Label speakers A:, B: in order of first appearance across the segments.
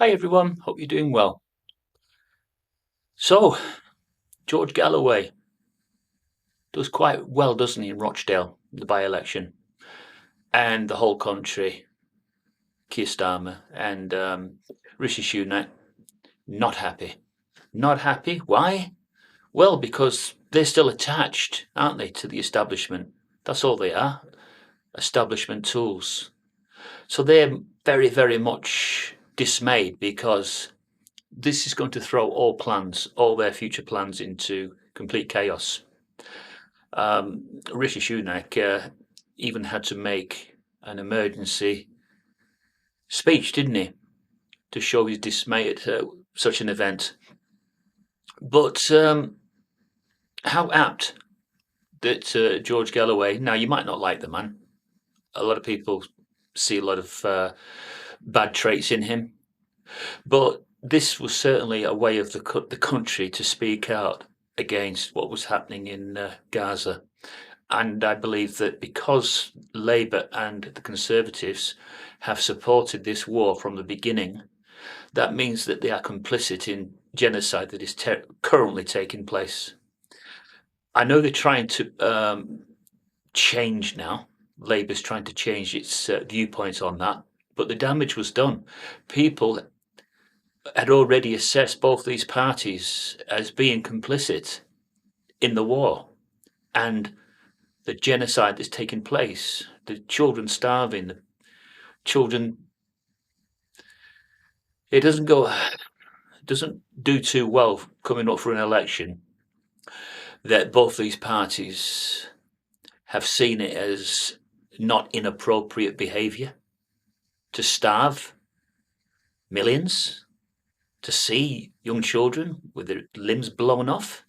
A: Hi everyone, hope you're doing well. So, George Galloway does quite well, doesn't he, in Rochdale, the by-election, and the whole country, Keir Starmer and Rishi Sunak, not happy. Not happy. Why? Well, because they're still attached, aren't they, to the establishment? That's all they are, establishment tools. So they're very, very much dismayed because this is going to throw all plans, all their future plans into complete chaos. Rishi Sunak even had to make an emergency speech, didn't he, to show his dismay at such an event. But how apt that George Galloway, now you might not like the man, a lot of people see a lot of bad traits in him, but this was certainly a way of the country to speak out against what was happening in Gaza. And I believe that because Labour and the Conservatives have supported this war from the beginning, that means that they are complicit in genocide that is currently taking place. I know they're trying to change now. Labour's trying to change its viewpoint on that, but the damage was done. People had already assessed both these parties as being complicit in the war, and the genocide that's taking place, the children starving, the children. It doesn't do too well coming up for an election that both these parties have seen it as not inappropriate behaviour to starve millions, to see young children with their limbs blown off.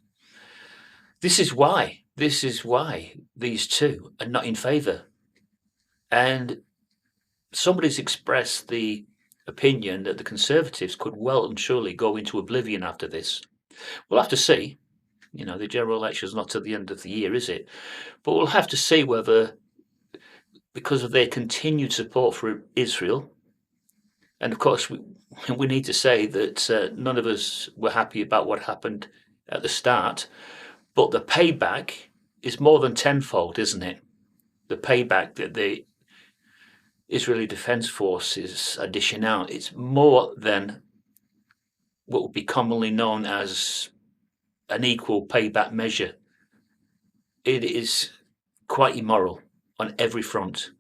A: This is why. This is why these two are not in favour. And somebody's expressed the opinion that the Conservatives could well and truly go into oblivion after this. We'll have to see. You know, the general election is not till the end of the year, is it? But we'll have to see whether, because of their continued support for Israel, and of course, we need to say that none of us were happy about what happened at the start, but the payback is more than tenfold, isn't it? The payback that the Israeli Defense Forces are dishing out, it's more than what would be commonly known as an equal payback measure. It is quite immoral on every front.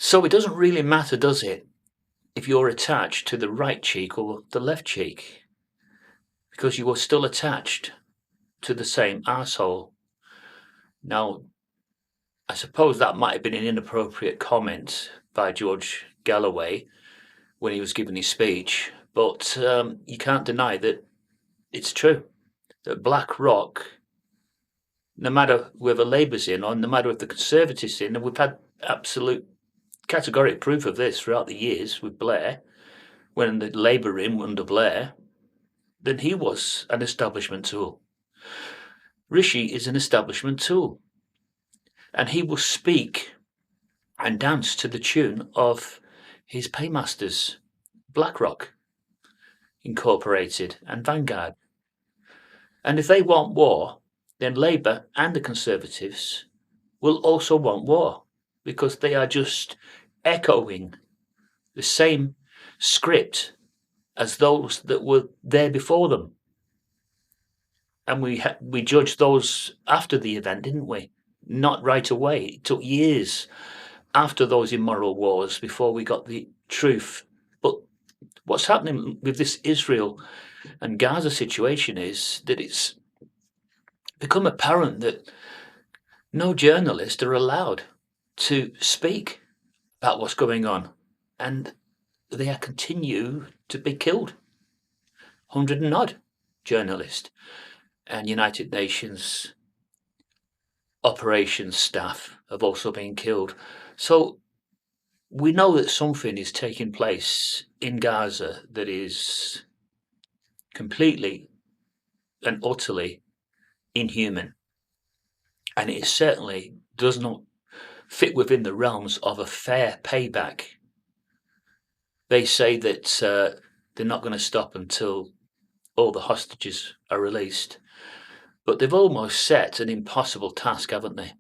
A: So it doesn't really matter, does it, if you're attached to the right cheek or the left cheek, because you are still attached to the same asshole. Now, I suppose that might have been an inappropriate comment by George Galloway when he was giving his speech, but you can't deny that it's true that BlackRock, no matter whether Labour's in or no matter if the Conservatives in, and we've had absolute categoric proof of this throughout the years with Blair, when the Labour in under Blair, then he was an establishment tool. Rishi is an establishment tool, and he will speak and dance to the tune of his paymasters, BlackRock Incorporated and Vanguard. And if they want war, then Labour and the Conservatives will also want war, because they are just echoing the same script as those that were there before them. And we judged those after the event, didn't we? Not right away. It took years after those immoral wars before we got the truth. But what's happening with this Israel and Gaza situation is that it's become apparent that no journalists are allowed to speak about what's going on, and they continue to be killed. 100 and odd journalists and United Nations operations staff have also been killed. So we know that something is taking place in Gaza that is completely and utterly inhuman. And it certainly does not fit within the realms of a fair payback. They say that they're not going to stop until all the hostages are released. But they've almost set an impossible task, haven't they,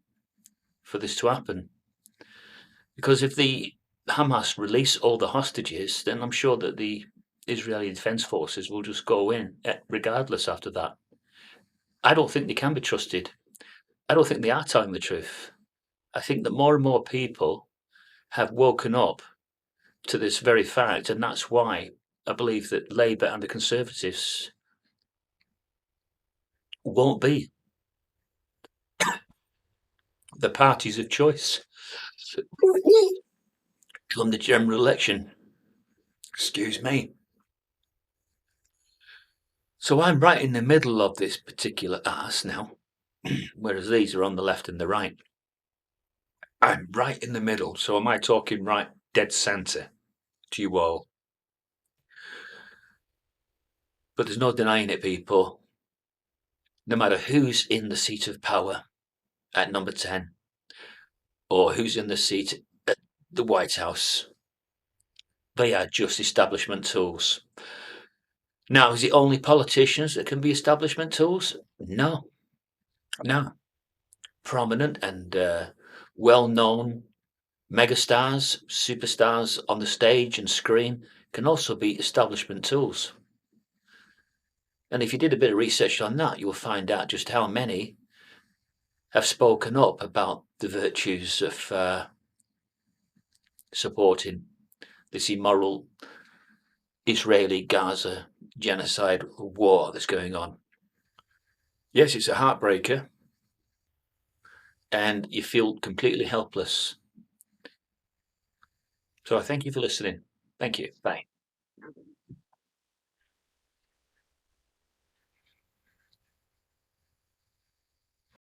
A: for this to happen? Because if the Hamas release all the hostages, then I'm sure that the Israeli Defense Forces will just go in regardless after that. I don't think they can be trusted. I don't think they are telling the truth. I think that more and more people have woken up to this very fact, and that's why I believe that Labour and the Conservatives won't be the parties of choice come the general election. Excuse me. So I'm right in the middle of this particular arse now, whereas these are on the left and the right. I'm right in the middle, so am I talking right dead centre to you all? But there's no denying it, people. No matter who's in the seat of power at number 10 or who's in the seat at the White House, they are just establishment tools. Now, is it only politicians that can be establishment tools? No, no. Prominent and well-known megastars, superstars on the stage and screen can also be establishment tools. And if you did a bit of research on that, you'll find out just how many have spoken up about the virtues of supporting this immoral Israeli-Gaza genocide war that's going on. Yes, it's a heartbreaker, and you feel completely helpless. So I thank you for listening. Thank you. Bye.